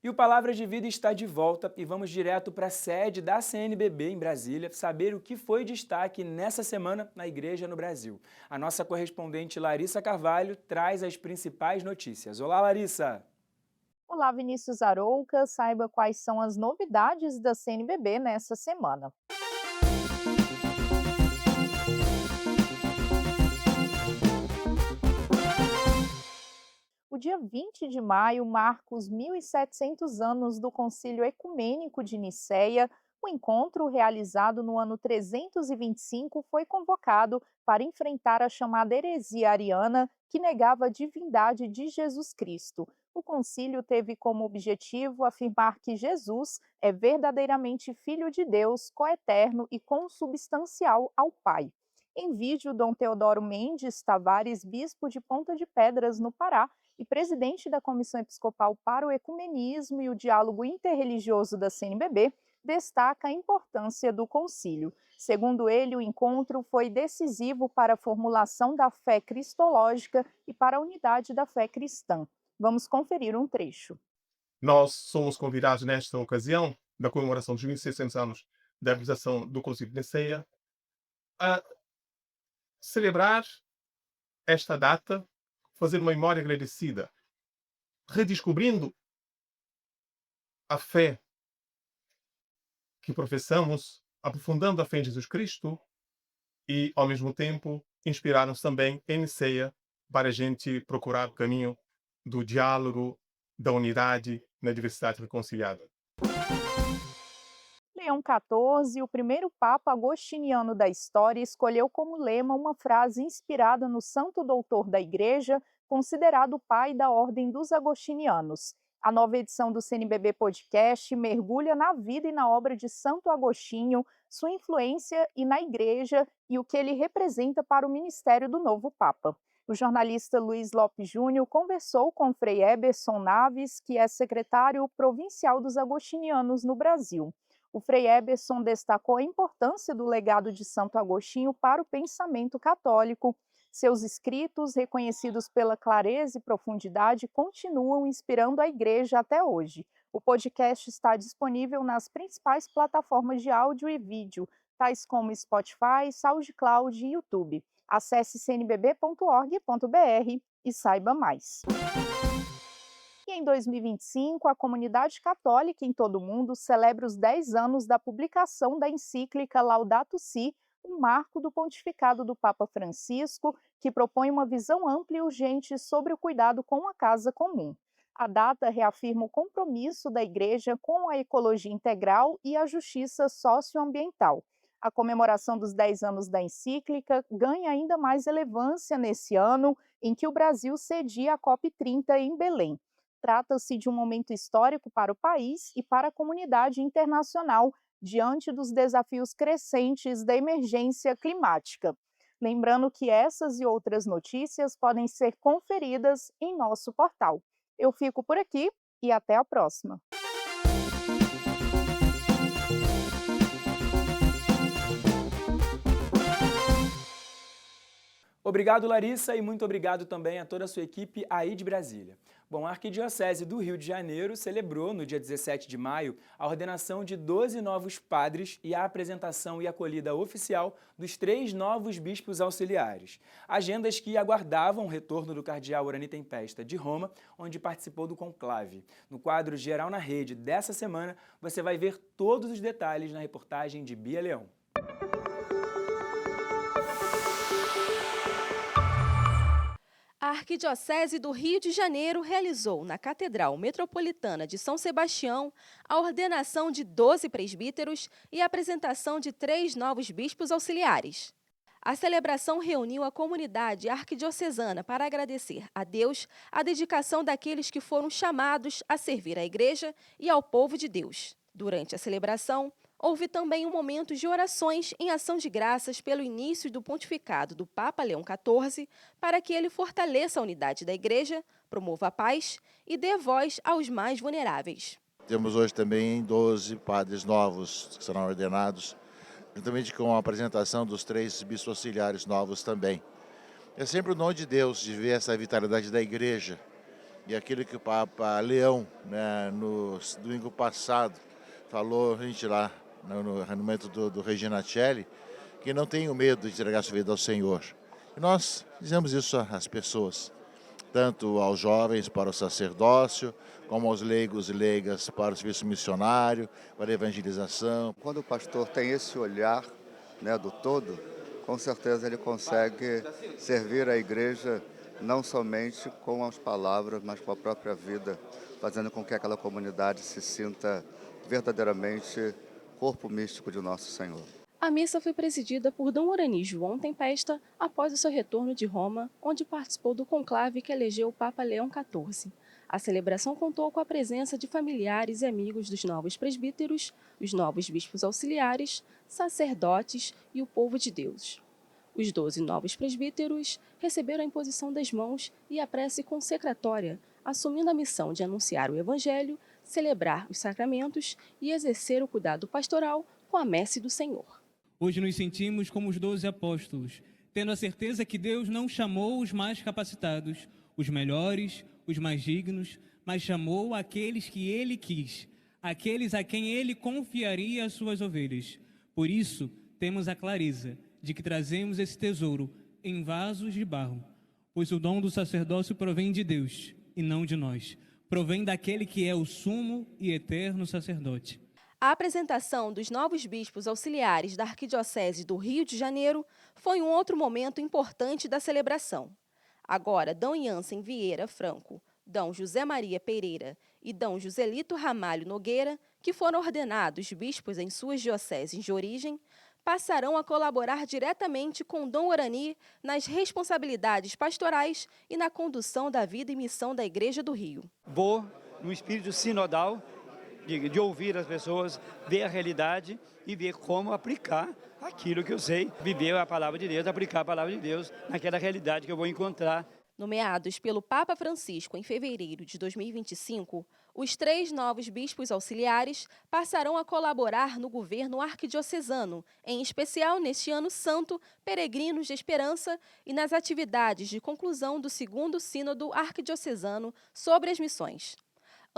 E o Palavras de Vida está de volta e vamos direto para a sede da CNBB em Brasília saber o que foi destaque nessa semana na igreja no Brasil. A nossa correspondente Larissa Carvalho traz as principais notícias. Olá, Larissa! Olá, Vinícius Arouca. Saiba quais são as novidades da CNBB nessa semana. O dia 20 de maio marca os 1.700 anos do Concílio Ecumênico de Nicéia. O encontro, realizado no ano 325, foi convocado para enfrentar a chamada heresia ariana, que negava a divindade de Jesus Cristo. O concílio teve como objetivo afirmar que Jesus é verdadeiramente Filho de Deus, coeterno e consubstancial ao Pai. Em vídeo, Dom Teodoro Mendes Tavares, bispo de Ponta de Pedras, no Pará, e presidente da Comissão Episcopal para o Ecumenismo e o Diálogo Interreligioso da CNBB, destaca a importância do concílio. Segundo ele, o encontro foi decisivo para a formulação da fé cristológica e para a unidade da fé cristã. Vamos conferir um trecho. Nós somos convidados nesta ocasião da comemoração dos 1600 anos da realização do Concílio de Niceia a celebrar esta data, fazer uma memória agradecida, redescobrindo a fé que professamos, aprofundando a fé em Jesus Cristo e, ao mesmo tempo, inspirar-nos também em Niceia para a gente procurar o caminho do diálogo, da unidade na diversidade reconciliada. Leão XIV, o primeiro papa agostiniano da história, escolheu como lema uma frase inspirada no santo doutor da Igreja, considerado o pai da Ordem dos Agostinianos. A nova edição do CNBB Podcast mergulha na vida e na obra de Santo Agostinho, sua influência e na Igreja e o que ele representa para o ministério do novo Papa. O jornalista Luiz Lopes Júnior conversou com Frei Eberson Naves, que é secretário provincial dos Agostinianos no Brasil. O Frei Eberson destacou a importância do legado de Santo Agostinho para o pensamento católico. Seus escritos, reconhecidos pela clareza e profundidade, continuam inspirando a Igreja até hoje. O podcast está disponível nas principais plataformas de áudio e vídeo, tais como Spotify, SoundCloud e YouTube. Acesse cnbb.org.br e saiba mais. E em 2025, a comunidade católica em todo o mundo celebra os 10 anos da publicação da encíclica Laudato Si, um marco do pontificado do Papa Francisco, que propõe uma visão ampla e urgente sobre o cuidado com a casa comum. A data reafirma o compromisso da Igreja com a ecologia integral e a justiça socioambiental. A comemoração dos 10 anos da encíclica ganha ainda mais relevância nesse ano, em que o Brasil cedia a COP30 em Belém. Trata-se de um momento histórico para o país e para a comunidade internacional diante dos desafios crescentes da emergência climática. Lembrando que essas e outras notícias podem ser conferidas em nosso portal. Eu fico por aqui e até a próxima. Obrigado, Larissa, e muito obrigado também a toda a sua equipe aí de Brasília. Bom, a Arquidiocese do Rio de Janeiro celebrou, no dia 17 de maio, a ordenação de 12 novos padres e a apresentação e acolhida oficial dos 3 novos bispos auxiliares. Agendas que aguardavam o retorno do cardeal Orani Tempesta de Roma, onde participou do conclave. No quadro Geral na Rede dessa semana, você vai ver todos os detalhes na reportagem de Bia Leão. A Arquidiocese do Rio de Janeiro realizou, na Catedral Metropolitana de São Sebastião, a ordenação de 12 presbíteros e a apresentação de 3 novos bispos auxiliares. A celebração reuniu a comunidade arquidiocesana para agradecer a Deus a dedicação daqueles que foram chamados a servir à Igreja e ao povo de Deus. Durante a celebração, houve também um momento de orações em ação de graças pelo início do pontificado do Papa Leão XIV, para que ele fortaleça a unidade da Igreja, promova a paz e dê voz aos mais vulneráveis. Temos hoje também 12 padres novos que serão ordenados, juntamente com a apresentação dos 3 bispos auxiliares novos também. É sempre o dom de Deus de ver essa vitalidade da Igreja E aquilo que o Papa Leão, né, no domingo passado, falou, a gente lá no rendimento do Regina Coeli, que não tenha medo de entregar sua vida ao Senhor. E nós dizemos isso às pessoas, tanto aos jovens para o sacerdócio, como aos leigos e leigas para o serviço missionário, para a evangelização. Quando o pastor tem esse olhar, né, do todo, com certeza ele consegue servir a igreja não somente com as palavras, mas com a própria vida, fazendo com que aquela comunidade se sinta verdadeiramente corpo místico de nosso Senhor. A missa foi presidida por Dom Orani João Tempesta após o seu retorno de Roma, onde participou do conclave que elegeu o Papa Leão XIV. A celebração contou com a presença de familiares e amigos dos novos presbíteros, os novos bispos auxiliares, sacerdotes e o povo de Deus. Os 12 novos presbíteros receberam a imposição das mãos e a prece consecratória, assumindo a missão de anunciar o Evangelho, celebrar os sacramentos e exercer o cuidado pastoral com a messe do Senhor. Hoje nos sentimos como os 12 apóstolos, tendo a certeza que Deus não chamou os mais capacitados, os melhores, os mais dignos, mas chamou aqueles que Ele quis, aqueles a quem Ele confiaria as suas ovelhas. Por isso, temos a clareza de que trazemos esse tesouro em vasos de barro, pois o dom do sacerdócio provém de Deus e não de nós. Provém daquele que é o sumo e eterno sacerdote. A apresentação dos novos bispos auxiliares da Arquidiocese do Rio de Janeiro foi um outro momento importante da celebração. Agora, D. Jansen Vieira Franco, D. José Maria Pereira e D. Joselito Ramalho Nogueira, que foram ordenados bispos em suas dioceses de origem, passarão a colaborar diretamente com Dom Orani nas responsabilidades pastorais e na condução da vida e missão da Igreja do Rio. Vou, no espírito sinodal, de ouvir as pessoas, ver a realidade e ver como aplicar aquilo que eu sei, viver a palavra de Deus, aplicar a palavra de Deus naquela realidade que eu vou encontrar. Nomeados pelo Papa Francisco em fevereiro de 2025, os 3 novos bispos auxiliares passarão a colaborar no governo arquidiocesano, em especial neste ano santo, Peregrinos de Esperança, e nas atividades de conclusão do 2º Sínodo Arquidiocesano sobre as missões.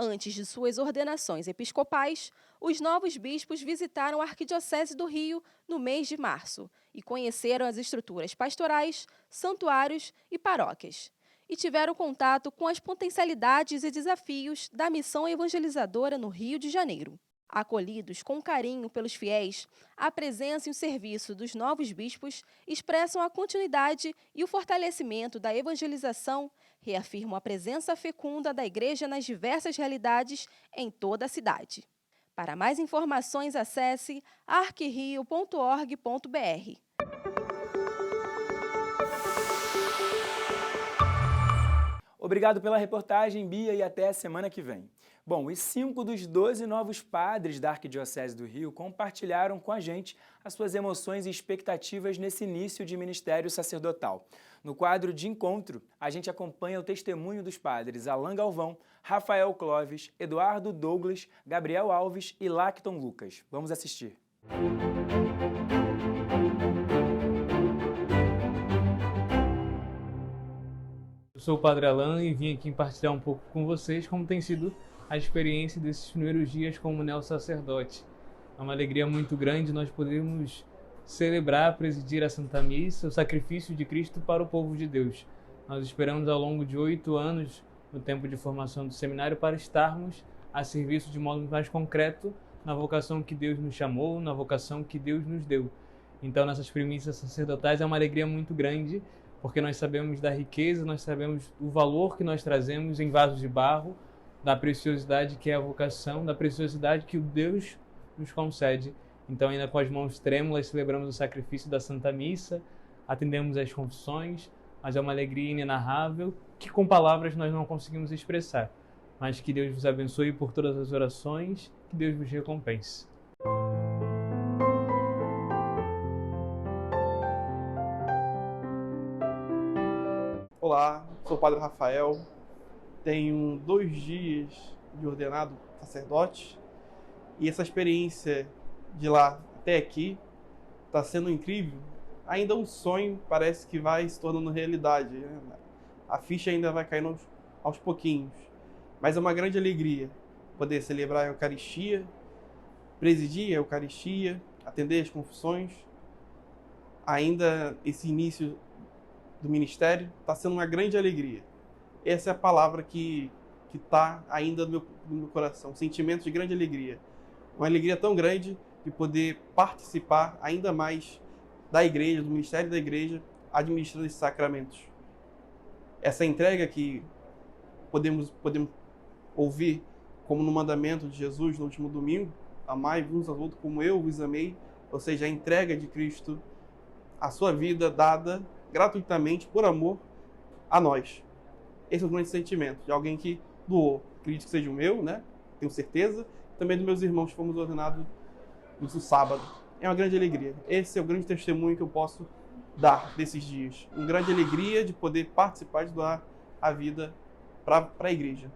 Antes de suas ordenações episcopais, os novos bispos visitaram a Arquidiocese do Rio no mês de março e conheceram as estruturas pastorais, santuários e paróquias. E tiveram contato com as potencialidades e desafios da missão evangelizadora no Rio de Janeiro. Acolhidos com carinho pelos fiéis, a presença e o serviço dos novos bispos expressam a continuidade e o fortalecimento da evangelização, reafirmam a presença fecunda da Igreja nas diversas realidades em toda a cidade. Para mais informações, acesse arquirio.org.br. Obrigado pela reportagem, Bia, e até a semana que vem. Bom, os 5 dos 12 novos padres da Arquidiocese do Rio compartilharam com a gente as suas emoções e expectativas nesse início de ministério sacerdotal. No quadro de encontro, a gente acompanha o testemunho dos padres Alain Galvão, Rafael Clovis, Eduardo Douglas, Gabriel Alves e Lacton Lucas. Vamos assistir. Eu sou o Padre Alain e vim aqui partilhar um pouco com vocês como tem sido a experiência desses primeiros dias como neo-sacerdote. É uma alegria muito grande nós podermos celebrar, presidir a Santa Missa, o sacrifício de Cristo para o povo de Deus. Nós esperamos ao longo de 8 anos, no tempo de formação do seminário, para estarmos a serviço de modo mais concreto na vocação que Deus nos chamou, na vocação que Deus nos deu. Então, nessas primícias sacerdotais é uma alegria muito grande, porque nós sabemos da riqueza, nós sabemos o valor que nós trazemos em vasos de barro, da preciosidade que é a vocação, da preciosidade que o Deus nos concede. Então, ainda com as mãos trêmulas, celebramos o sacrifício da Santa Missa, atendemos às confissões, mas é uma alegria inenarrável que com palavras nós não conseguimos expressar. Mas que Deus vos abençoe por todas as orações, que Deus vos recompense. Olá, sou o Padre Rafael, tenho 2 dias de ordenado sacerdote e essa experiência de lá até aqui está sendo incrível. Ainda um sonho parece que vai se tornando realidade, né? A ficha ainda vai caindo aos pouquinhos. Mas é uma grande alegria poder celebrar a Eucaristia, presidir a Eucaristia, atender as confissões. Ainda esse início do ministério está sendo uma grande alegria. Essa é a palavra que está ainda no meu coração, um sentimento de grande alegria. Uma alegria tão grande de poder participar ainda mais da igreja, do ministério da igreja, administrando esses sacramentos. Essa entrega que podemos ouvir como no mandamento de Jesus no último domingo, amai uns aos outros como eu vos amei, ou seja, a entrega de Cristo, a sua vida dada gratuitamente por amor a nós. Esse é o grande sentimento de alguém que doou. Acredito que seja o meu, né? Tenho certeza. Também dos meus irmãos que fomos ordenados no sábado. É uma grande alegria. Esse é o grande testemunho que eu posso dar desses dias. Uma grande alegria de poder participar, de doar a vida para a igreja.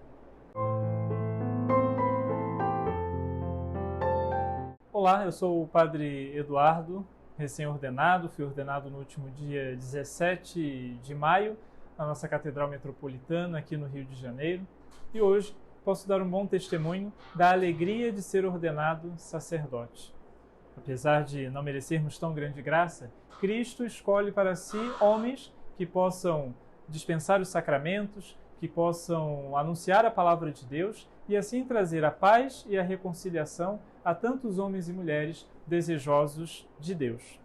Olá, eu sou o Padre Eduardo, recém-ordenado. Fui ordenado no último dia 17 de maio, na nossa Catedral Metropolitana, aqui no Rio de Janeiro. E hoje posso dar um bom testemunho da alegria de ser ordenado sacerdote. Apesar de não merecermos tão grande graça, Cristo escolhe para si homens que possam dispensar os sacramentos, que possam anunciar a palavra de Deus e assim trazer a paz e a reconciliação a tantos homens e mulheres desejosos de Deus.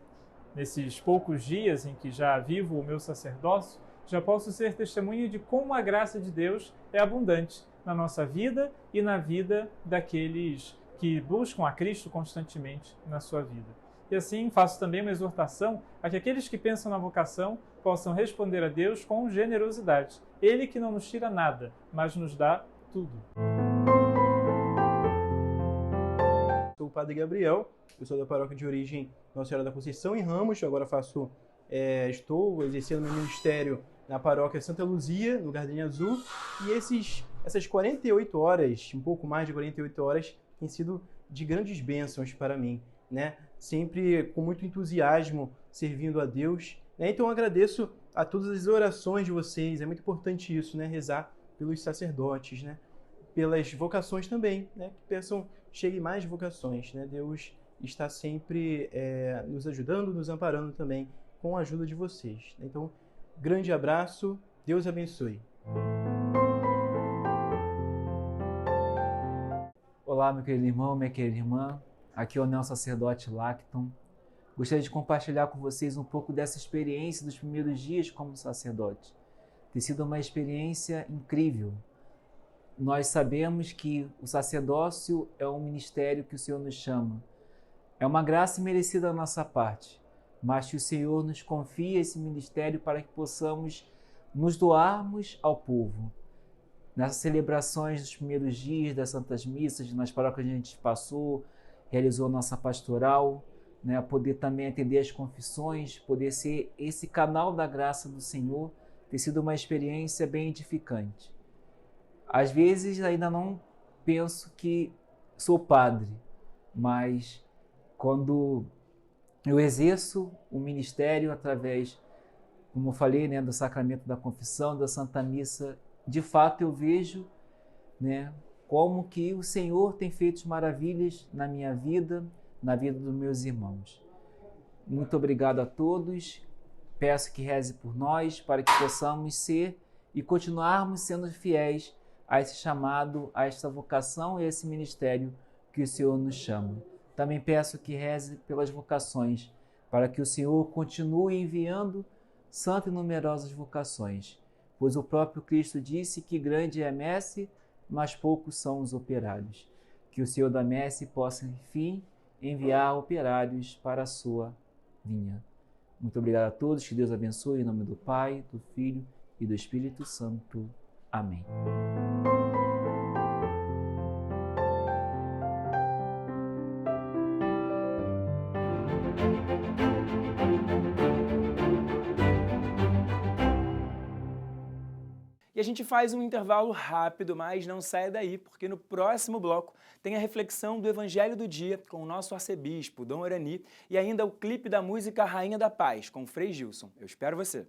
Nesses poucos dias em que já vivo o meu sacerdócio, já posso ser testemunha de como a graça de Deus é abundante na nossa vida e na vida daqueles que buscam a Cristo constantemente na sua vida. E assim faço também uma exortação a que aqueles que pensam na vocação possam responder a Deus com generosidade. Ele que não nos tira nada, mas nos dá tudo. Sou o Padre Gabriel, eu sou da paróquia de origem Nossa Senhora da Conceição em Ramos, agora estou exercendo meu ministério na paróquia Santa Luzia, no Jardim Azul, e essas 48 horas, um pouco mais de 48 horas, têm sido de grandes bênçãos para mim, né? Sempre com muito entusiasmo, servindo a Deus, né? Então eu agradeço a todas as orações de vocês, é muito importante isso, né? Rezar pelos sacerdotes, né? Pelas vocações também, né? Que cheguem mais vocações, né? Deus está sempre nos ajudando, nos amparando também com a ajuda de vocês. Então, grande abraço, Deus abençoe. Olá, meu querido irmão, minha querida irmã. Aqui é o Neo-Sacerdote Lacton. Gostaria de compartilhar com vocês um pouco dessa experiência dos primeiros dias como sacerdote. Tem sido uma experiência incrível. Nós sabemos que o sacerdócio é um ministério que o Senhor nos chama. É uma graça merecida da nossa parte, mas que o Senhor nos confia esse ministério para que possamos nos doarmos ao povo. Nessas celebrações dos primeiros dias das Santas Missas, nas paróquias que a gente passou, realizou nossa pastoral, né, poder também atender as confissões, poder ser esse canal da graça do Senhor, tem sido uma experiência bem edificante. Às vezes ainda não penso que sou padre, mas quando eu exerço o ministério através, como eu falei, né, do sacramento da confissão, da Santa Missa, de fato eu vejo, né, como que o Senhor tem feito maravilhas na minha vida, na vida dos meus irmãos. Muito obrigado a todos. Peço que reze por nós para que possamos ser e continuarmos sendo fiéis a esse chamado, a esta vocação e a esse ministério que o Senhor nos chama. Também peço que reze pelas vocações, para que o Senhor continue enviando santas e numerosas vocações, pois o próprio Cristo disse que grande é a messe, mas poucos são os operários. Que o Senhor da messe possa, enfim, enviar operários para a sua vinha. Muito obrigado a todos, que Deus abençoe, em nome do Pai, do Filho e do Espírito Santo. Amém. E a gente faz um intervalo rápido, mas não saia daí, porque no próximo bloco tem a reflexão do Evangelho do Dia com o nosso arcebispo, Dom Orani, e ainda o clipe da música Rainha da Paz, com o Frei Gilson. Eu espero você!